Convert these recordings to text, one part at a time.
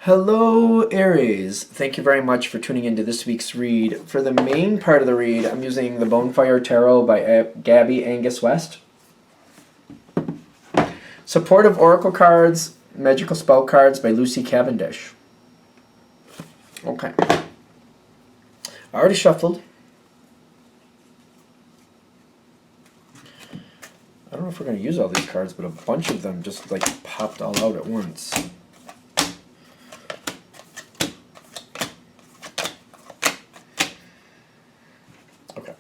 Hello, Aries. Thank you very much for tuning into this week's read. For the main part of the read, I'm using the Bonefire Tarot by Gabby Angus West. Supportive Oracle cards, Magical Spell cards by Lucy Cavendish. Okay. I already shuffled. I don't know if we're going to use all these cards, but a bunch of them just like popped all out at once. Okay.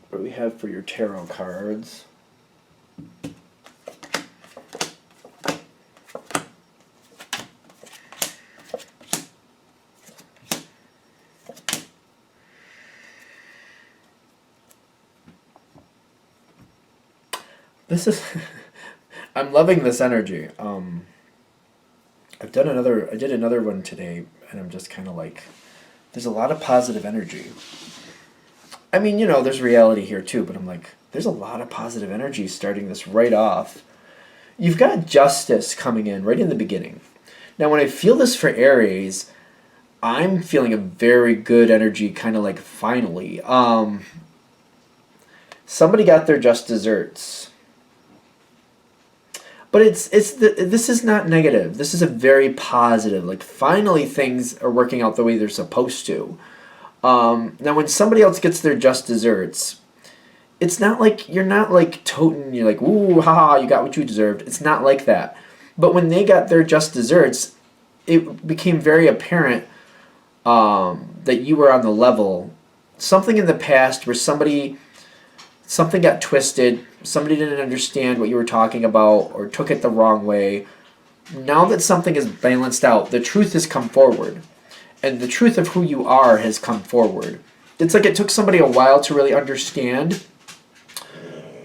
What do we have for your tarot cards? This is I'm loving this energy. I did another one today, and I'm just kind of like, there's a lot of positive energy. I mean, there's reality here too, but I'm like, there's a lot of positive energy starting this right off. You've got justice coming in right in the beginning. Now, when I feel this for Aries, I'm feeling a very good energy, kind of like finally. Somebody got their just desserts. But this is not negative. This is a very positive. Like, finally things are working out the way they're supposed to. Now, when somebody else gets their just desserts, it's not like you're not like toting. You're like, ooh, haha, you got what you deserved. It's not like that. But when they got their just desserts, it became very apparent that you were on the level. Something in the past where something got twisted, somebody didn't understand what you were talking about or took it the wrong way. Now that something is balanced out, the truth has come forward. And the truth of who you are has come forward. It's like it took somebody a while to really understand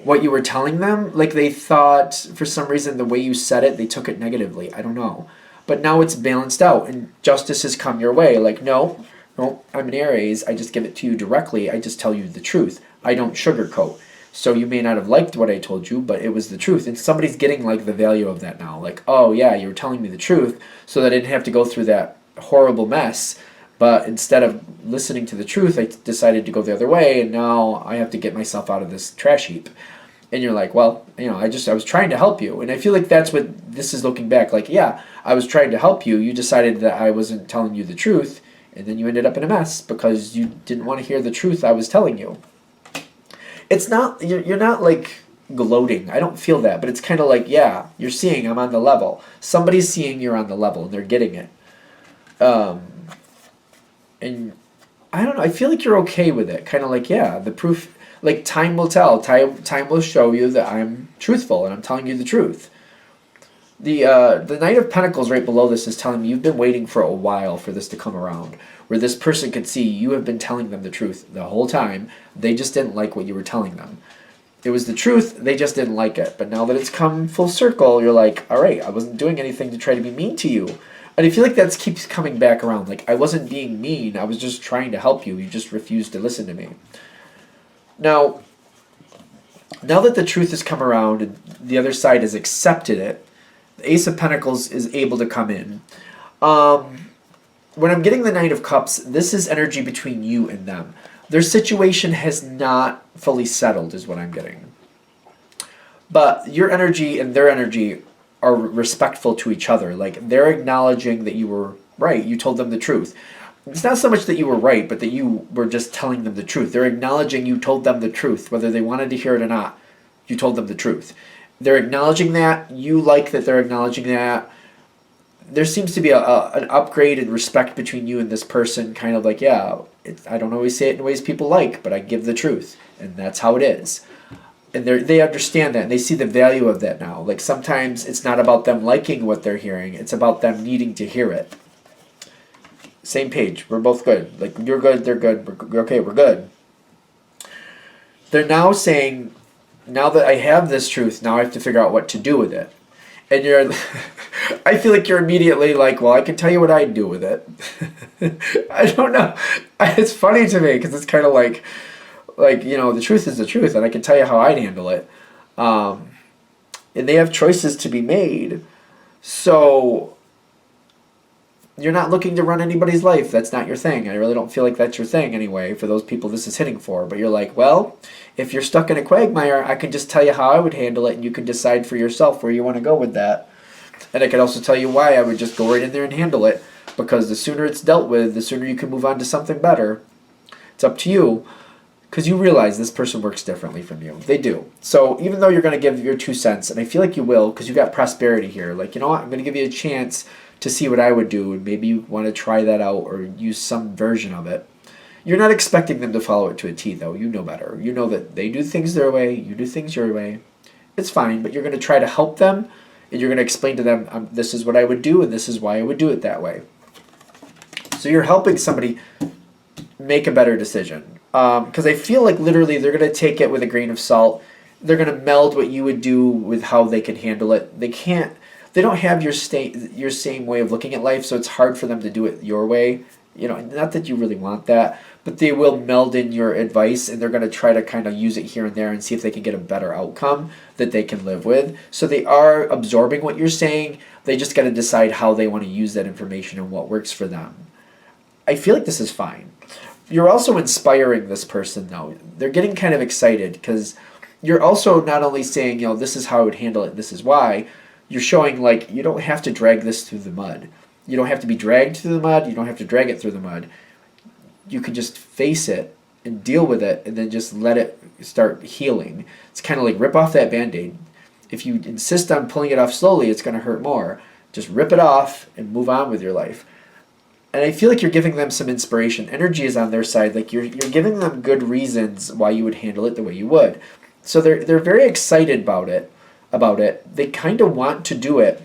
what you were telling them. Like they thought, for some reason, the way you said it, they took it negatively. I don't know. But now it's balanced out and justice has come your way. Like, no, I'm an Aries. I just give it to you directly. I just tell you the truth. I don't sugarcoat. So you may not have liked what I told you, but it was the truth. And somebody's getting like the value of that now. Like, oh yeah, you were telling me the truth so that I didn't have to go through that horrible mess. But instead of listening to the truth, I decided to go the other way, and now I have to get myself out of this trash heap. And you're like, well, I was trying to help you. And I feel like that's what this is looking back. Like, yeah, I was trying to help you. You decided that I wasn't telling you the truth, and then you ended up in a mess because you didn't want to hear the truth I was telling you. It's not, you're not like gloating. I don't feel that, but it's kind of like, yeah, you're seeing I'm on the level. Somebody's seeing you're on the level, and they're getting it. And I don't know, I feel like you're okay with it. Kind of like, yeah, the proof, like time will tell. Time will show you that I'm truthful and I'm telling you the truth. The Knight of Pentacles right below this is telling me you've been waiting for a while for this to come around, where this person could see you have been telling them the truth the whole time. They just didn't like what you were telling them. It was the truth, they just didn't like it. But now that it's come full circle, you're like, all right, I wasn't doing anything to try to be mean to you. And I feel like that keeps coming back around. Like, I wasn't being mean, I was just trying to help you. You just refused to listen to me. Now that the truth has come around and the other side has accepted it, the Ace of Pentacles is able to come in. When I'm getting the Knight of Cups, this is energy between you and them. Their situation has not fully settled, is what I'm getting. But your energy and their energy are respectful to each other. Like, they're acknowledging that you were right. You told them the truth. It's not so much that you were right, but that you were just telling them the truth. They're acknowledging you told them the truth, whether they wanted to hear it or not. You told them the truth. They're acknowledging that. You like that they're acknowledging that. There seems to be an upgrade in respect between you and this person. Kind of like, yeah, I don't always say it in ways people like, but I give the truth. And that's how it is. And they understand that, and they see the value of that now. Like, sometimes it's not about them liking what they're hearing. It's about them needing to hear it. Same page. We're both good. Like, you're good, they're good. We're okay, we're good. They're now saying, now that I have this truth, now I have to figure out what to do with it. And you're, I feel like you're immediately like, well, I can tell you what I'd do with it. I don't know. It's funny to me because it's kind of like, the truth is the truth, and I can tell you how I'd handle it. and they have choices to be made. So you're not looking to run anybody's life. That's not your thing. I really don't feel like that's your thing anyway, for those people this is hitting for. But you're like, well, if you're stuck in a quagmire, I can just tell you how I would handle it, and you can decide for yourself where you want to go with that. And I can also tell you why I would just go right in there and handle it, because the sooner it's dealt with, the sooner you can move on to something better. It's up to you, because you realize this person works differently from you. They do. So even though you're going to give your 2 cents, and I feel like you will, because you got prosperity here, like, you know what, I'm going to give you a chance to see what I would do, and maybe you want to try that out or use some version of it. You're not expecting them to follow it to a T, though. You know better. You know that they do things their way, you do things your way. It's fine, but you're going to try to help them, and you're going to explain to them, this is what I would do, and this is why I would do it that way. So you're helping somebody make a better decision. Because I feel like literally they're going to take it with a grain of salt. They're going to meld what you would do with how they can handle it. They don't have your same way of looking at life, so it's hard for them to do it your way. You know, not that you really want that, but they will meld in your advice, and they're going to try to kind of use it here and there and see if they can get a better outcome that they can live with. So they are absorbing what you're saying. They just got to decide how they want to use that information and what works for them. I feel like this is fine. You're also inspiring this person, though. They're getting kind of excited, because you're also not only saying, this is how I would handle it, this is why. You're showing, like, you don't have to drag this through the mud. You don't have to be dragged through the mud. You don't have to drag it through the mud. You can just face it and deal with it, and then just let it start healing. It's kind of like rip off that Band-Aid. If you insist on pulling it off slowly, it's going to hurt more. Just rip it off and move on with your life. And I feel like you're giving them some inspiration. Energy is on their side. Like you're giving them good reasons why you would handle it the way you would. So they're very excited about it. They kind of want to do it.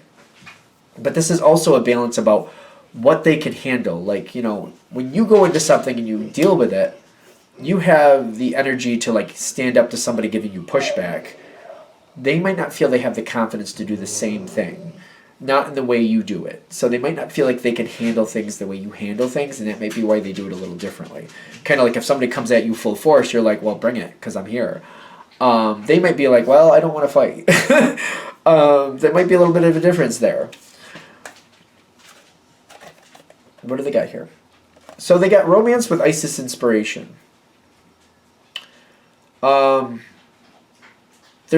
But this is also a balance about what they can handle. Like, when you go into something and you deal with it, you have the energy to like stand up to somebody giving you pushback. They might not feel they have the confidence to do the same thing. Not in the way you do it. So they might not feel like they can handle things the way you handle things, and that might be why they do it a little differently. Kind of like if somebody comes at you full force, you're like, well, bring it, because I'm here. They might be like, well, I don't want to fight. There might be a little bit of a difference there. What do they got here? So they got romance with Isis inspiration. They're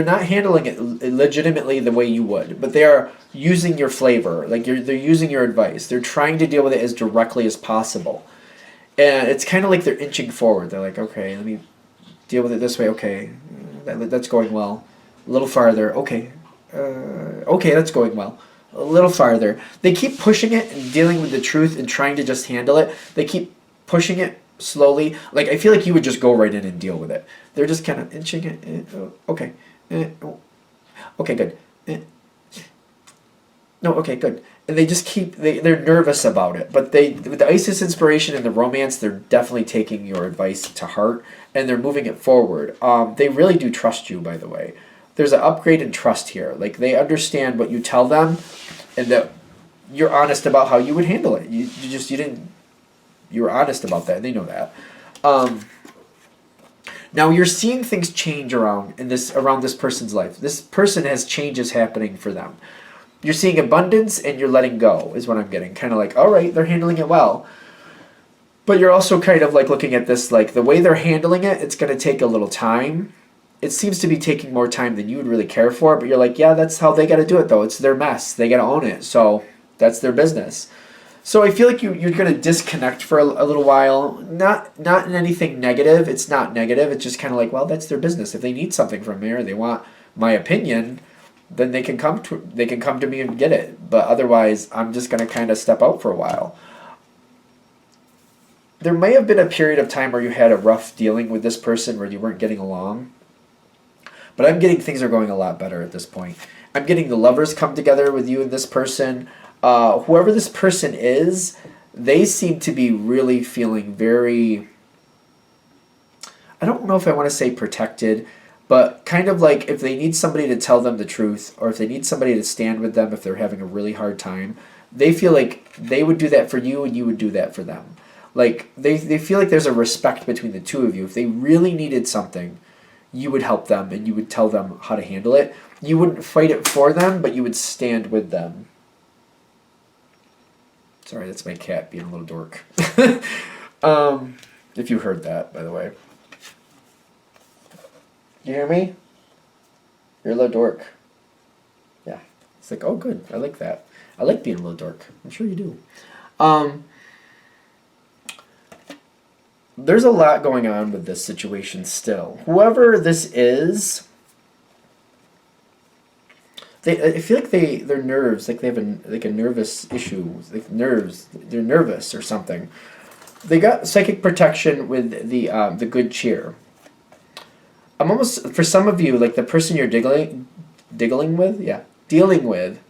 not handling it legitimately the way you would, but they are using your flavor. Like they're using your advice. They're trying to deal with it as directly as possible. And it's kind of like they're inching forward. They're like, okay, let me deal with it this way. Okay, that's going well. A little farther. Okay. Okay, that's going well. A little farther. They keep pushing it and dealing with the truth and trying to just handle it. They keep pushing it slowly. Like, I feel like you would just go right in and deal with it. They're just kind of inching it. Okay. Okay, good. No, okay, good. And they just keep, they're nervous about it. But with the Isis inspiration and the romance, they're definitely taking your advice to heart, and they're moving it forward. They really do trust you, by the way. There's an upgrade in trust here. Like, they understand what you tell them, and that you're honest about how you would handle it. You were honest about that, and they know that. Now you're seeing things change around this person's life. This person has changes happening for them. You're seeing abundance and you're letting go, is what I'm getting. Kind of like, all right, they're handling it well. But you're also kind of like looking at this, like the way they're handling it, it's going to take a little time. It seems to be taking more time than you would really care for, but you're like, yeah, that's how they got to do it, though. It's their mess. They got to own it. So that's their business. So I feel like you're going to disconnect for a little while. Not in anything negative. It's not negative. It's just kind of like, well, that's their business. If they need something from me or they want my opinion, then they can come to me and get it. But otherwise, I'm just going to kind of step out for a while. There may have been a period of time where you had a rough dealing with this person where you weren't getting along. But I'm getting things are going a lot better at this point. I'm getting the lovers come together with you and this person. Whoever this person is, they seem to be really feeling very, I don't know if I want to say protected, but kind of like if they need somebody to tell them the truth, or if they need somebody to stand with them if they're having a really hard time, they feel like they would do that for you and you would do that for them. Like, they feel like there's a respect between the two of you. If they really needed something, you would help them and you would tell them how to handle it. You wouldn't fight it for them, but you would stand with them. Sorry, that's my cat being a little dork. If you heard that, by the way. You hear me? You're a little dork. Yeah. It's like, oh, good. I like that. I like being a little dork. I'm sure you do. There's a lot going on with this situation still. Whoever this is, I feel like their nerves, like they have a nervous issue, like nerves. They're nervous or something. They got psychic protection with the good cheer. I'm almost, for some of you, like the person you're dealing with,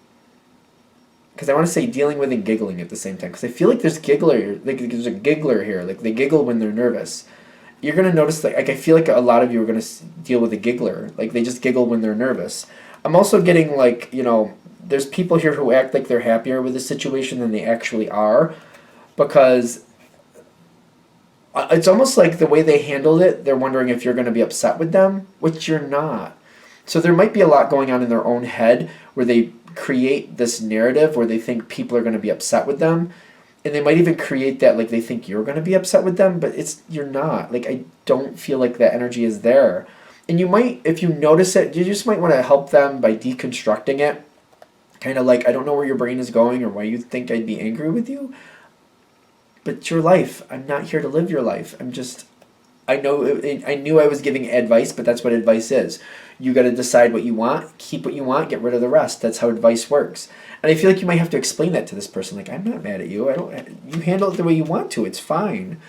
because I want to say dealing with and giggling at the same time, because I feel like there's a giggler here, like they giggle when they're nervous. You're going to notice that, like I feel like a lot of you are going to deal with a giggler, like they just giggle when they're nervous. I'm also getting like, there's people here who act like they're happier with the situation than they actually are, because it's almost like the way they handled it, they're wondering if you're going to be upset with them, which you're not. So there might be a lot going on in their own head where they create this narrative where they think people are going to be upset with them. And they might even create that like they think you're going to be upset with them, but you're not. Like, I don't feel like that energy is there. And you might, if you notice it, you just might want to help them by deconstructing it. Kind of like, I don't know where your brain is going or why you think I'd be angry with you. But it's your life. I'm not here to live your life. I knew I was giving advice, but that's what advice is. You got to decide what you want, keep what you want, get rid of the rest. That's how advice works. And I feel like you might have to explain that to this person. Like, I'm not mad at you. You handle it the way you want to. It's fine.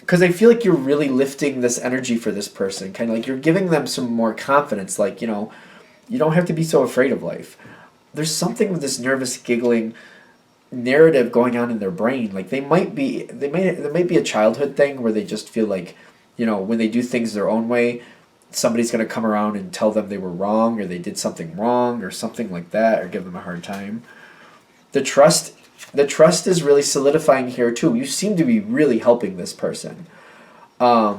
Because I feel like you're really lifting this energy for this person. Kind of like you're giving them some more confidence. Like, you don't have to be so afraid of life. There's something with this nervous giggling narrative going on in their brain. Like there might be a childhood thing where they just feel like, when they do things their own way, somebody's going to come around and tell them they were wrong or they did something wrong or something like that, or give them a hard time. The trust is really solidifying here too. You seem to be really helping this person. But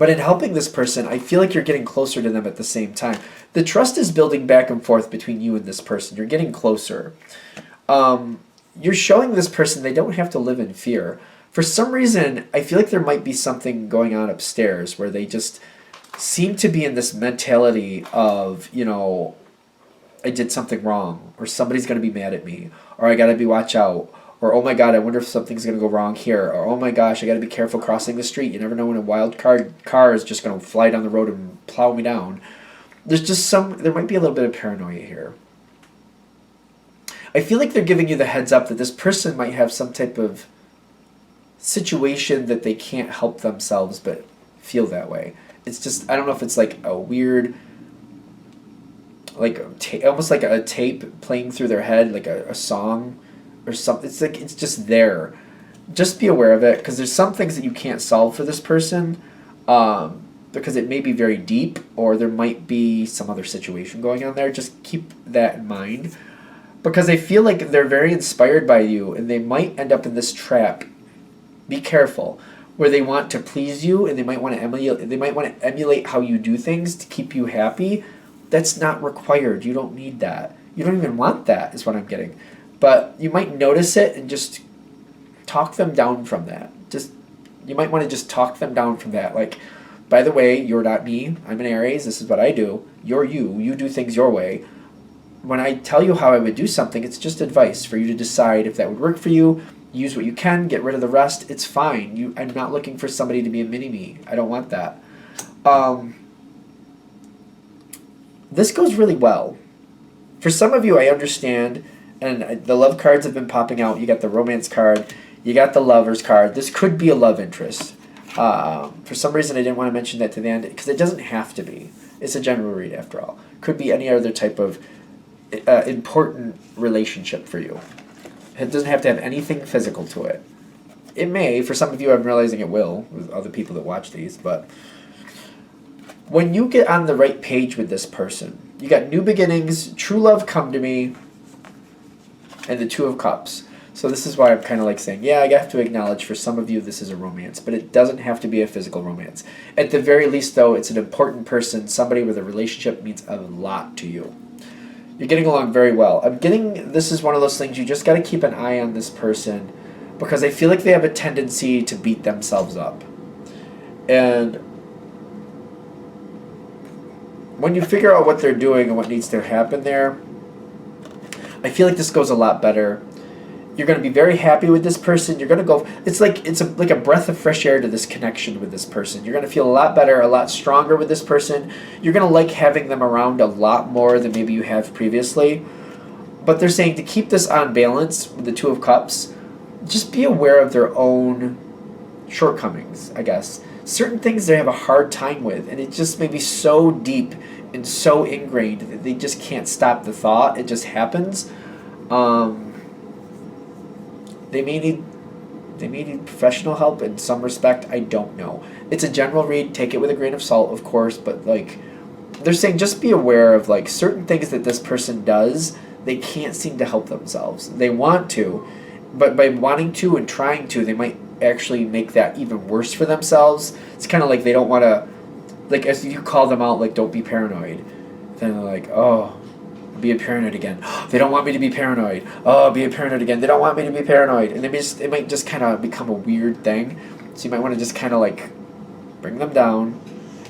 in helping this person, I feel like you're getting closer to them at the same time. The trust is building back and forth between you and this person. You're getting closer. You're showing this person they don't have to live in fear. For some reason, I feel like there might be something going on upstairs where they just seem to be in this mentality of, I did something wrong, or somebody's going to be mad at me, or I got to be watch out, or oh my god, I wonder if something's going to go wrong here, or oh my gosh, I got to be careful crossing the street. You never know when a wild car is just going to fly down the road and plow me down. There might be a little bit of paranoia here. I feel like they're giving you the heads up that this person might have some type of situation that they can't help themselves but feel that way. It's just, I don't know if it's like a weird, like almost like a tape playing through their head, like a song or something. It's like, it's just there. Just be aware of it, because there's some things that you can't solve for this person, because it may be very deep, or there might be some other situation going on there. Just keep that in mind. Because I feel like they're very inspired by you, and they might end up in this trap. Be careful, where they want to please you, and they might want to emulate how you do things to keep you happy. That's not required. You don't need that. You don't even want that, is what I'm getting. But you might notice it and just talk them down from that. You might want to just talk them down from that. Like, by the way, you're not me. I'm an Aries. This is what I do. You're you. You do things your way. When I tell you how I would do something, it's just advice for you to decide if that would work for you. Use what you can, get rid of the rest. It's fine. I'm not looking for somebody to be a mini-me. I don't want that. This goes really well. For some of you, I understand, and the love cards have been popping out. You got the romance card. You got the lover's card. This could be a love interest. For some reason, I didn't want to mention that to the end, because it doesn't have to be. It's a general read, after all. Could be any other type of important relationship for you. It doesn't have to have anything physical to it. It may. For some of you, I'm realizing it will, with other people that watch these. But when you get on the right page with this person, you got new beginnings, true love come to me, and the Two of Cups. So this is why I'm kind of like saying, yeah, I have to acknowledge for some of you this is a romance, but it doesn't have to be a physical romance. At the very least, though, it's an important person, somebody with a relationship means a lot to you. You're getting along very well. This is one of those things you just got to keep an eye on this person because I feel like they have a tendency to beat themselves up. And when you figure out what they're doing and what needs to happen there, I feel like this goes a lot better. You're going to be very happy with this person. You're going to go. It's like a breath of fresh air to this connection with this person. You're going to feel a lot better, a lot stronger with this person. You're going to like having them around a lot more than maybe you have previously. But they're saying to keep this on balance with the Two of Cups, just be aware of their own shortcomings, I guess. Certain things they have a hard time with, and it just may be so deep and so ingrained that they just can't stop the thought. It just happens. They may need professional help in some respect. I don't know. It's a general read. Take it with a grain of salt, of course. But like, they're saying, just be aware of like certain things that this person does. They can't seem to help themselves. They want to, but by wanting to and trying to, they might actually make that even worse for themselves. It's kind of like they don't want to, like as you call them out, like don't be paranoid. Then they're like, oh, be a paranoid again. They don't want me to be paranoid. Oh, be a paranoid again. They don't want me to be paranoid. And it might just kind of become a weird thing. So you might want to just kind of like bring them down.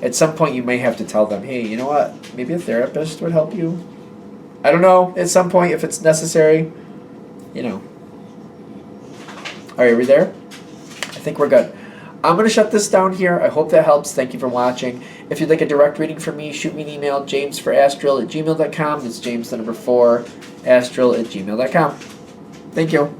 At some point you may have to tell them, hey, you know what? Maybe a therapist would help you. I don't know. At some point, if it's necessary, you know. All right, are we there? I think we're good. I'm going to shut this down here. I hope that helps. Thank you for watching. If you'd like a direct reading from me, shoot me an email, jamesforastral@gmail.com. That's James, the number 4, astral@gmail.com. Thank you.